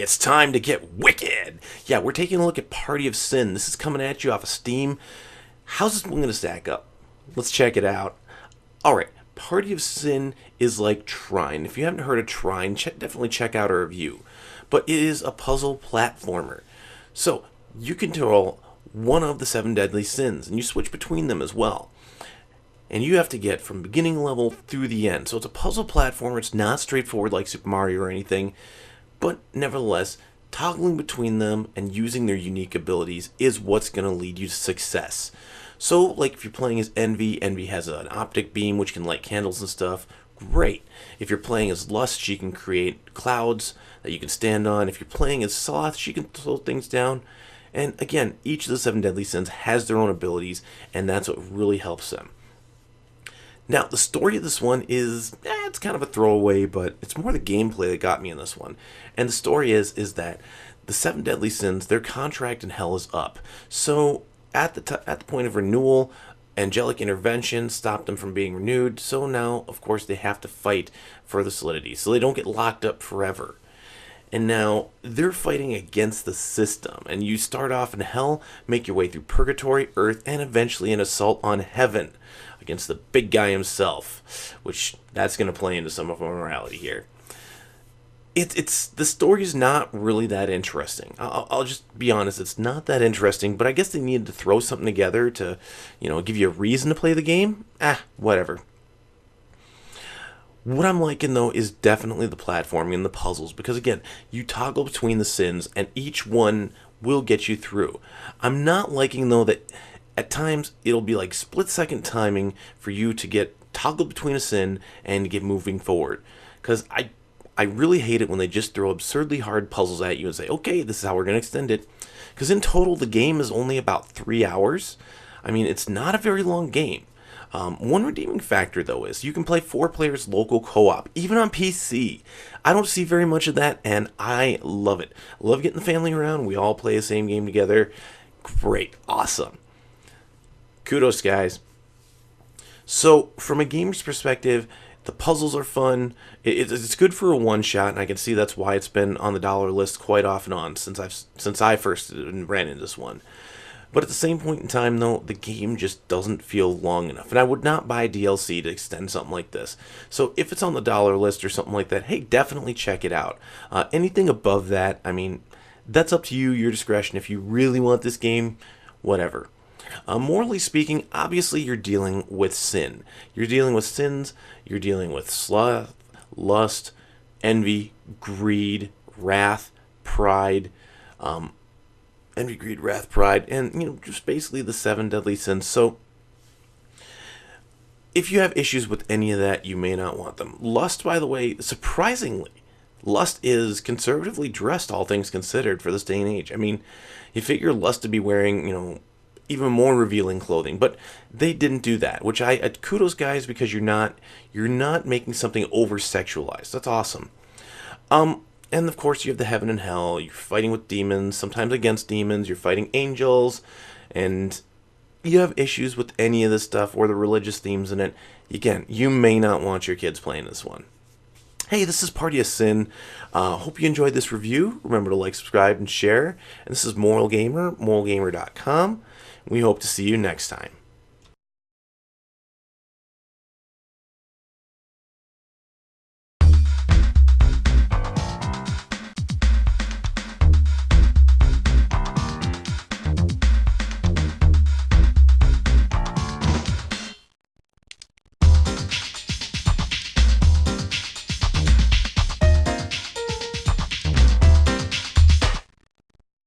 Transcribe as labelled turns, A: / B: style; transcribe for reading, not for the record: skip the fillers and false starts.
A: It's time to get wicked. Yeah, we're taking a look at Party of Sin. This is coming at you off of Steam. How's this one going to stack up? Let's check it out. Alright, Party of Sin is like Trine. If you haven't heard of Trine, definitely check out our review. But it is a puzzle platformer. So, you control one of the 7 deadly sins, and you switch between them as well. And you have to get from beginning level through the end. So it's a puzzle platformer. It's not straightforward like Super Mario or anything. But nevertheless, toggling between them and using their unique abilities is what's going to lead you to success. So, like if you're playing as Envy, Envy has an optic beam which can light candles and stuff. Great. If you're playing as Lust, she can create clouds that you can stand on. If you're playing as Sloth, she can slow things down. And again, each of the 7 deadly sins has their own abilities, and that's what really helps them. Now, the story of this one is, it's kind of a throwaway, but it's more the gameplay that got me in this one. And the story is that the 7 deadly sins, their contract in hell is up. So, at the point of renewal, angelic intervention stopped them from being renewed. So now, of course, they have to fight for the solidity, so they don't get locked up forever. And now, they're fighting against the system. And you start off in hell, make your way through purgatory, earth, and eventually an assault on heaven against the big guy himself, which that's going to play into some of our morality here. The story's not really that interesting. I'll just be honest, it's not that interesting, but I guess they needed to throw something together to, give you a reason to play the game. Whatever. What I'm liking, though, is definitely the platforming and the puzzles, because, again, you toggle between the sins, and each one will get you through. I'm not liking, though, that at times it'll be like split-second timing for you to get toggled between a sin and get moving forward. Because I really hate it when they just throw absurdly hard puzzles at you and say, okay, this is how we're going to extend it. Because in total, the game is only about 3 hours. I mean, it's not a very long game. One redeeming factor, though, is you can play 4 players local co-op, even on PC. I don't see very much of that, and I love it. I love getting the family around. We all play the same game together. Great. Awesome. Kudos, guys. So, from a gamer's perspective, the puzzles are fun. It's good for a one-shot, and I can see that's why it's been on the dollar list quite off and on since I first ran into this one. But at the same point in time, though, the game just doesn't feel long enough. And I would not buy DLC to extend something like this. So if it's on the dollar list or something like that, hey, definitely check it out. Anything above that, I mean, that's up to you, your discretion. If you really want this game, whatever. Morally speaking, obviously you're dealing with sin. You're dealing with sins. You're dealing with sloth, lust, envy, greed, wrath, pride, envy, greed, wrath, pride, and just basically the 7 deadly sins. So if you have issues with any of that, you may not want them. Lust, by the way, surprisingly, Lust is conservatively dressed, all things considered, for this day and age. I mean, you figure Lust to be wearing, even more revealing clothing, but they didn't do that, which I kudos, guys, because you're not making something over sexualized. That's awesome. And of course you have the heaven and hell. You're fighting with demons, sometimes against demons. You're fighting angels, and you have issues with any of this stuff or the religious themes in it. Again, you may not want your kids playing this one. Hey, this is Party of Sin. Hope you enjoyed this review. Remember to like, subscribe, and share. And this is moralgamer, moralgamer.com. We hope to see you next time.